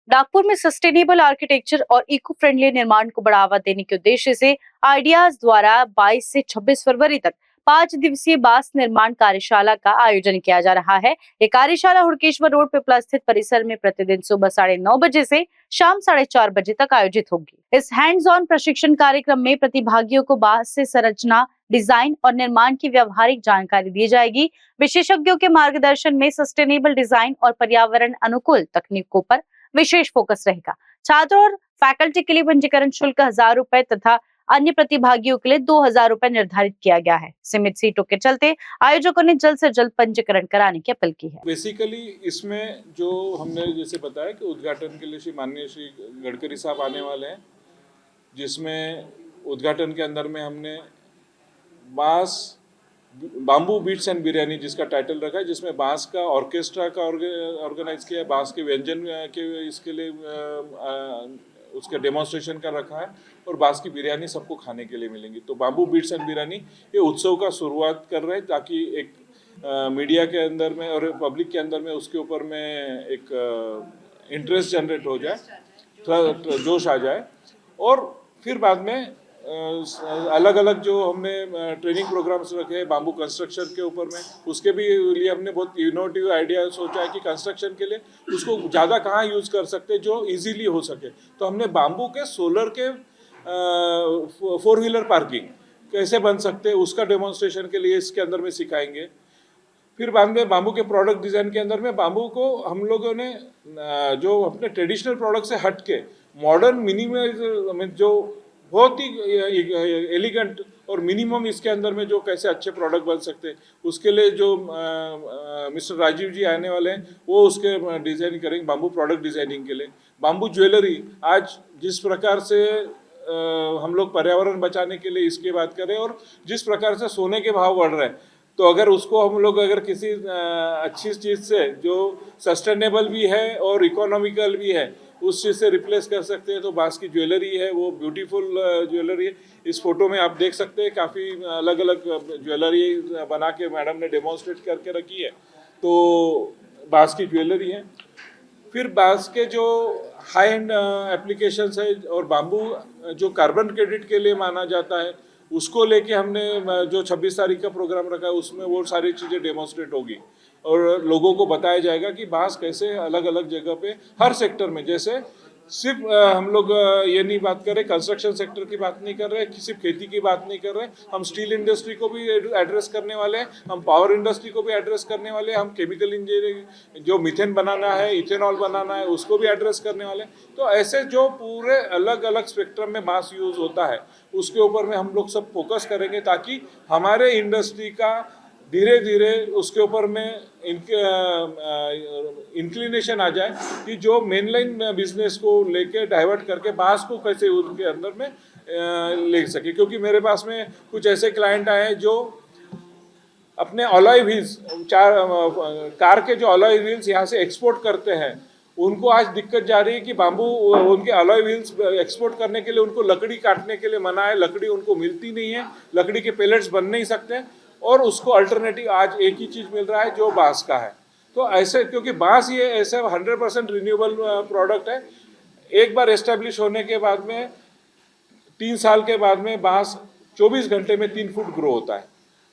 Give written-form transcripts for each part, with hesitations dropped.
नागपुर में sustainable architecture और eco friendly निर्माण को बढ़ावा देने के उद्देश्य से आइडियाज द्वारा 22 से 26 फरवरी तक 5 दिवसीय बांस निर्माण कार्यशाला का आयोजन किया जा रहा है। ये कार्यशाला हुड़केश्वर रोड पे प्लस स्थित परिसर में प्रतिदिन सुबह 9:30 बजे से शाम 4:30 बजे तक आयोजित होगी। इस हैंड्स ऑन प्रशिक्षण कार्यक्रम में प्रतिभागियों को बांस से संरचना, डिजाइन और निर्माण की व्यवहारिक जानकारी दी जाएगी। विशेषज्ञों के मार्गदर्शन में सस्टेनेबल डिजाइन और पर्यावरण अनुकूल तकनीकों पर विशेष फोकस रहेगा। छात्रों और फैकल्टी के लिए पंजीकरण शुल्क 1000 रुपए तथा अन्य प्रतिभागियों के लिए 2000 रुपए निर्धारित किया गया है। सीमित सीटों के चलते आयोजकों ने जल्द से जल्द पंजीकरण कराने की अपील की है। बेसिकली इसमें जो हमने जैसे बताया कि उद्घाटन के लिए माननीय श्री गडकरी साहब आने वाले हैं, जिसमें उद्घाटन के अंदर में हमने बाम्बू बीट्स एंड बिरयानी जिसका टाइटल रखा है, जिसमें बांस का ऑर्केस्ट्रा का ऑर्गेनाइज किया है, बांस के व्यंजन के इसके लिए उसका डेमोन्स्ट्रेशन का रखा है और बांस की बिरयानी सबको खाने के लिए मिलेंगी। तो बाम्बू बीट्स एंड बिरयानी ये उत्सव का शुरुआत कर रहे हैं ताकि एक मीडिया के अंदर में और पब्लिक के अंदर में उसके ऊपर में एक इंटरेस्ट जनरेट हो जाए, थोड़ा जोश आ जाए। और फिर बाद में अलग अलग जो हमने ट्रेनिंग प्रोग्राम्स रखे हैं बाम्बू कंस्ट्रक्शन के ऊपर में, उसके भी लिए हमने बहुत इनोवेटिव आइडिया सोचा है कि कंस्ट्रक्शन के लिए उसको ज़्यादा कहाँ यूज़ कर सकते जो इजीली हो सके। तो हमने बाम्बू के सोलर के 4 व्हीलर पार्किंग कैसे बन सकते हैं उसका डेमोन्स्ट्रेशन के लिए इसके अंदर में सिखाएंगे। फिर बाद में बाम्बू के प्रोडक्ट डिज़ाइन के अंदर में बाम्बू को हम लोगों ने जो अपने ट्रेडिशनल प्रोडक्ट से हट के मॉडर्न मिनिमल जो बहुत ही एलिगेंट और मिनिमम इसके अंदर में जो कैसे अच्छे प्रोडक्ट बन सकते हैं उसके लिए जो मिस्टर राजीव जी आने वाले हैं वो उसके डिज़ाइन करेंगे बाम्बू प्रोडक्ट डिज़ाइनिंग के लिए। बाम्बू ज्वेलरी आज जिस प्रकार से हम लोग पर्यावरण बचाने के लिए इसकी बात करें और जिस प्रकार से सोने के भाव बढ़ रहे हैं, तो अगर उसको हम लोग अगर किसी अच्छी चीज़ से जो सस्टेनेबल भी है और इकोनॉमिकल भी है उस चीज़ से रिप्लेस कर सकते हैं, तो बांस की ज्वेलरी है वो ब्यूटीफुल ज्वेलरी है। इस फोटो में आप देख सकते हैं काफ़ी अलग अलग ज्वेलरी बना के मैडम ने डेमोन्स्ट्रेट करके रखी है, तो बांस की ज्वेलरी है। फिर बांस के जो हाई एंड एप्लीकेशंस है और बाम्बू जो कार्बन क्रेडिट के लिए माना जाता है उसको लेके हमने जो 26 तारीख का प्रोग्राम रखा है उसमें वो सारी चीज़ें डेमोन्स्ट्रेट होगी और लोगों को बताया जाएगा कि बांस कैसे अलग अलग जगह पे हर सेक्टर में, जैसे सिर्फ हम लोग ये नहीं बात कर रहे कंस्ट्रक्शन सेक्टर की बात नहीं कर रहे, सिर्फ खेती की बात नहीं कर रहे, हम स्टील इंडस्ट्री को भी एड्रेस करने वाले हैं, हम पावर इंडस्ट्री को भी एड्रेस करने वाले हैं, हम केमिकल इंजीनियरिंग जो मीथेन बनाना है, इथेनॉल बनाना है उसको भी एड्रेस करने वाले हैं। तो ऐसे जो पूरे अलग अलग स्पेक्ट्रम में बांस यूज़ होता है उसके ऊपर में हम लोग सब फोकस करेंगे ताकि हमारे इंडस्ट्री का धीरे धीरे उसके ऊपर में इंक्लिनेशन आ जाए कि जो मेनलाइन बिजनेस को लेके डाइवर्ट करके बांस को कैसे उनके अंदर में ले सके। क्योंकि मेरे पास में कुछ ऐसे क्लाइंट आए हैं जो अपने अलॉय व्हील्स कार के जो अलॉय व्हील्स यहाँ से एक्सपोर्ट करते हैं, उनको आज दिक्कत जा रही है कि बाम्बू उनके अलॉय व्हील्स एक्सपोर्ट करने के लिए उनको लकड़ी काटने के लिए मना है, लकड़ी उनको मिलती नहीं है, लकड़ी के पेलेट्स बन नहीं सकते और उसको अल्टरनेटिव आज एक ही चीज़ मिल रहा है जो बांस का है। तो ऐसे क्योंकि बांस ये ऐसे 100% रिन्यूएबल प्रोडक्ट है, एक बार एस्टेब्लिश होने के बाद में 3 साल के बाद में बांस 24 घंटे में 3 फुट ग्रो होता है।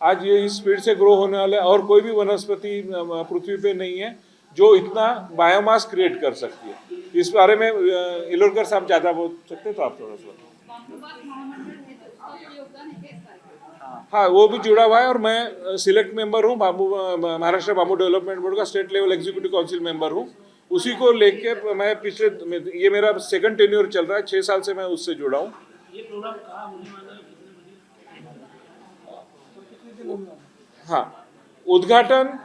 आज ये इस स्पीड से ग्रो होने वाले और कोई भी वनस्पति पृथ्वी पे नहीं है जो इतना बायोमास क्रिएट कर सकती है। इस बारे में इलोरकर साहब ज़्यादा बोल सकते हैं तो आप थोड़ा सा। हाँ, वो भी जुड़ा हुआ है और मैं सिलेक्ट मेंबर हूँ महाराष्ट्र बाम्बू डेवलपमेंट बोर्ड का, state level executive council member हूँ। उसी को लेके मैं ये मेरा 2nd टेन्योर चल रहा है, 6 साल से मैं उससे जुड़ा हूँ। ये प्रोग्राम कहाँ होने वाला है? हाँ, उद्घाटन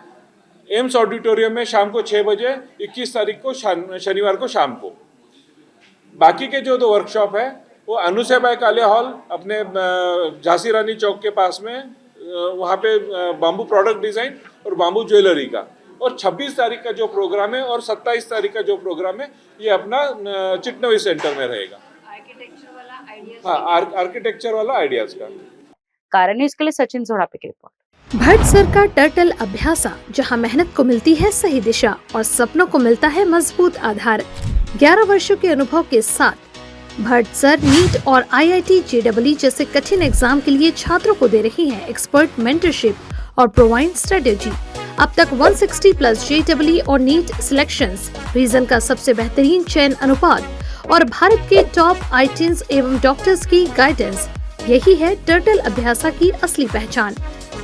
एम्स ऑडिटोरियम में शाम को 6 बजे 21 तारीख को शनिवार को शाम को। बाकी के जो 2 वर्कशॉप है वो अनुसेबाई काले हॉल अपने झांसी रानी चौक के पास में वहाँ पे बाम्बू प्रोडक्ट डिज़ाइन और बाम्बू ज्वेलरी का, और 26 तारीख का जो प्रोग्राम है और 27 तारीख का जो प्रोग्राम है ये अपना चिटनवी सेंटर में रहेगा। हाँ, आर्किटेक्चर वाला आइडियाज का। कारण न्यूज़ के लिए सचिन जोड़ापे की रिपोर्ट। भट्ट सर का टर्टल अभ्यासा, जहां मेहनत को मिलती है सही दिशा और सपनों को मिलता है मजबूत आधार। 11 वर्षों के अनुभव के साथ भट्ट सर नीट और IIT JEE जैसे कठिन एग्जाम के लिए छात्रों को दे रही हैं एक्सपर्ट मेंटरशिप और प्रोवाइड स्ट्रेटेजी। अब तक 160 प्लस JEE और नीट सिलेक्शंस, रीजन का सबसे बेहतरीन चयन अनुपात और भारत के टॉप IITs एवं डॉक्टर्स की गाइडेंस, यही है टर्टल अभ्यासा की असली पहचान।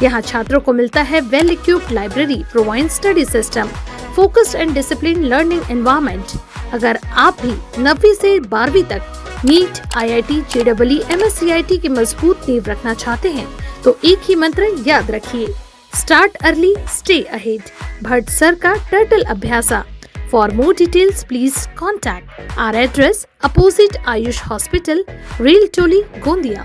यहाँ छात्रों को मिलता है well equipped library, provide study system, focused and discipline learning environment. अगर आप भी 9वीं से 12वीं तक नीट, IIT JEE MSCIT की मजबूत नींव रखना चाहते हैं तो एक ही मंत्र याद रखिए, start early stay ahead. Bhatt sir का टर्टल अभ्यासा। For more details, please contact our address opposite Ayush Hospital, Real Toli, Gondia.